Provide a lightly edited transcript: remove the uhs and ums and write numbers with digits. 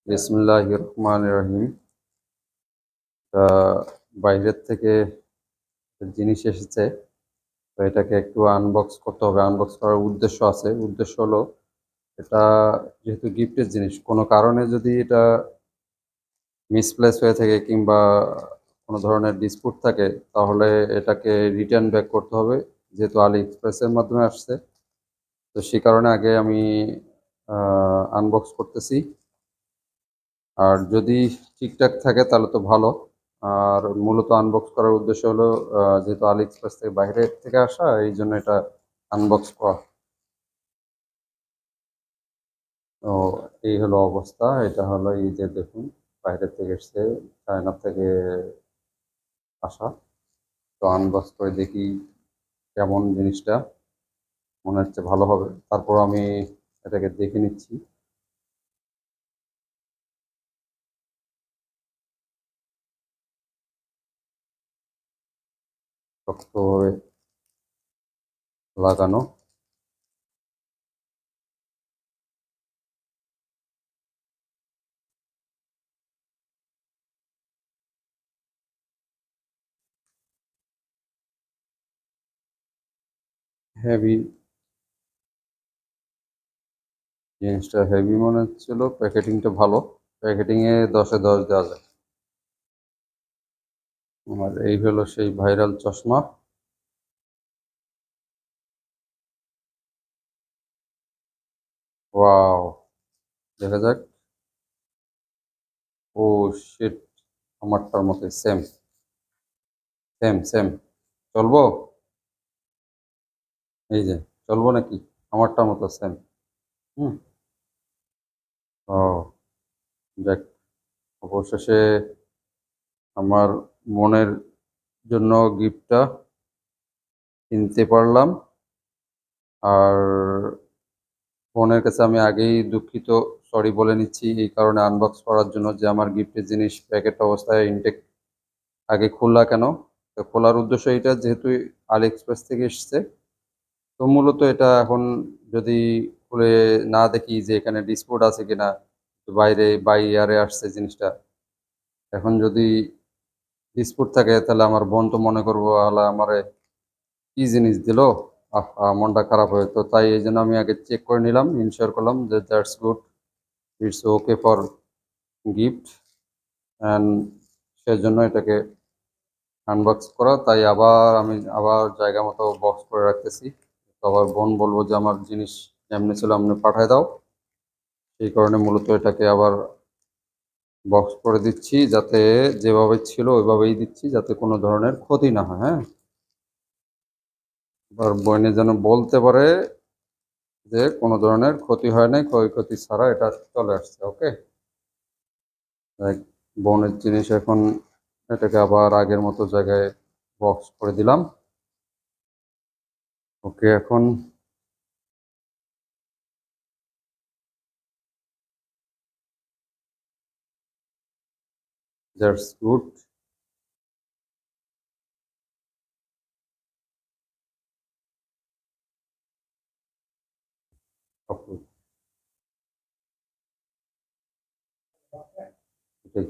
বিসমিল্লাহির রহমানির রহিম। তা বাইরের থেকে একটা জিনিস এসেছে, তো এটাকে একটু আনবক্স করতে হবে। আনবক্স করার উদ্দেশ্য আছে। উদ্দেশ্য হলো, এটা যেহেতু গিফটের জিনিস, কোনো কারণে যদি এটা মিসপ্লেস হয়ে থাকে কিংবা কোনো ধরনের ডিসপুট থাকে, তাহলে এটাকে রিটার্ন ব্যাক করতে হবে। যেহেতু আলি এক্সপ্রেসের মাধ্যমে আসছে, তো সেই কারণে আগে আমি আনবক্স করতেছি। আর যদি ঠিকঠাক থাকে তাহলে তো ভালো। আর মূলত আনবক্স করার উদ্দেশ্য হলো, যেহেতু আলি এক্সপ্রেস থেকে বাইরে থেকে আসা, এই জন্য এটা আনবক্স করা। তো এই হলো অবস্থা। এটা হলো, এই যে দেখুন, বাইরে থেকে এসছে, চায়না থেকে আসা। তো আনবক্স করে দেখি কেমন জিনিসটা। মনে হচ্ছে ভালো হবে, তারপর আমি এটাকে দেখে নিচ্ছি। শক্তভাবে লাগানো। হেভি, জিনিসটা হেভি মনে হচ্ছিল। প্যাকেটিংটা ভালো, প্যাকেটিংয়ে 10-এ 10 দেওয়া যায়। আর এই হলো সেই ভাইরাল চশমা। ওয়াও, দেখা যাক। ও শিট, আমারটার মতো সেম। Same same. চলবো? এই যে, চলবো নাকি? আমারটার মতো সেম। হুম। ও, যাক, অবশেষে আমার মনের জন্য গিফটটা কিনতে পারলাম। আর বোনের কাছে আমি আগেই দুঃখিত, সরি বলে নিচ্ছি এই কারণে, আনবক্স করার জন্য, যে আমার গিফটের জিনিস প্যাকেট অবস্থায় ইনটেক আগে খোলা কেন। তো খোলার উদ্দেশ্য এটা, যেহেতু আলি এক্সপ্রেস থেকে এসছে, তো মূলত এটা এখন যদি খুলে না দেখি যে এখানে ডিসপুট আছে কিনা, তো বাইরে বাই ইয়ারে আসছে জিনিসটা, এখন যদি ডিসপুট থাকে তাহলে আমার বোন তো মনে করবো আলা আমারে কি জিনিস দিল। মনটা খারাপ হয়। তো তাই এই জন্য আমি আগে চেক করে নিলাম, ইনশিওর করলাম যে that's good, it's okay for gift. And সেজন্য এটাকে আনবক্স করা। তাই আবার আমি আবার জায়গা মতো বক্স করে রাখতেছি। তো আবার বোন বলবো যে আমার জিনিস যেমনি ছিল এমনি পাঠায় দাও। সেই কারণে মূলত এটাকে আবার বক্স করে দিচ্ছি, যাতে যেভাবে ছিল ওইভাবেই দিচ্ছি, যাতে কোনো ধরনের ক্ষতি না হয়। হ্যাঁ, এবার বোনে যেন বলতে পারে যে কোনো ধরনের ক্ষতি হয় নাই, ক্ষয়ক্ষতি ছাড়া এটা চলে আসছে। ওকে, বোনের জিনিস এখন, এটাকে আবার আগের মতো জায়গায় বক্স করে দিলাম। ওকে, এখন দ্যাটস গুড। এটাই।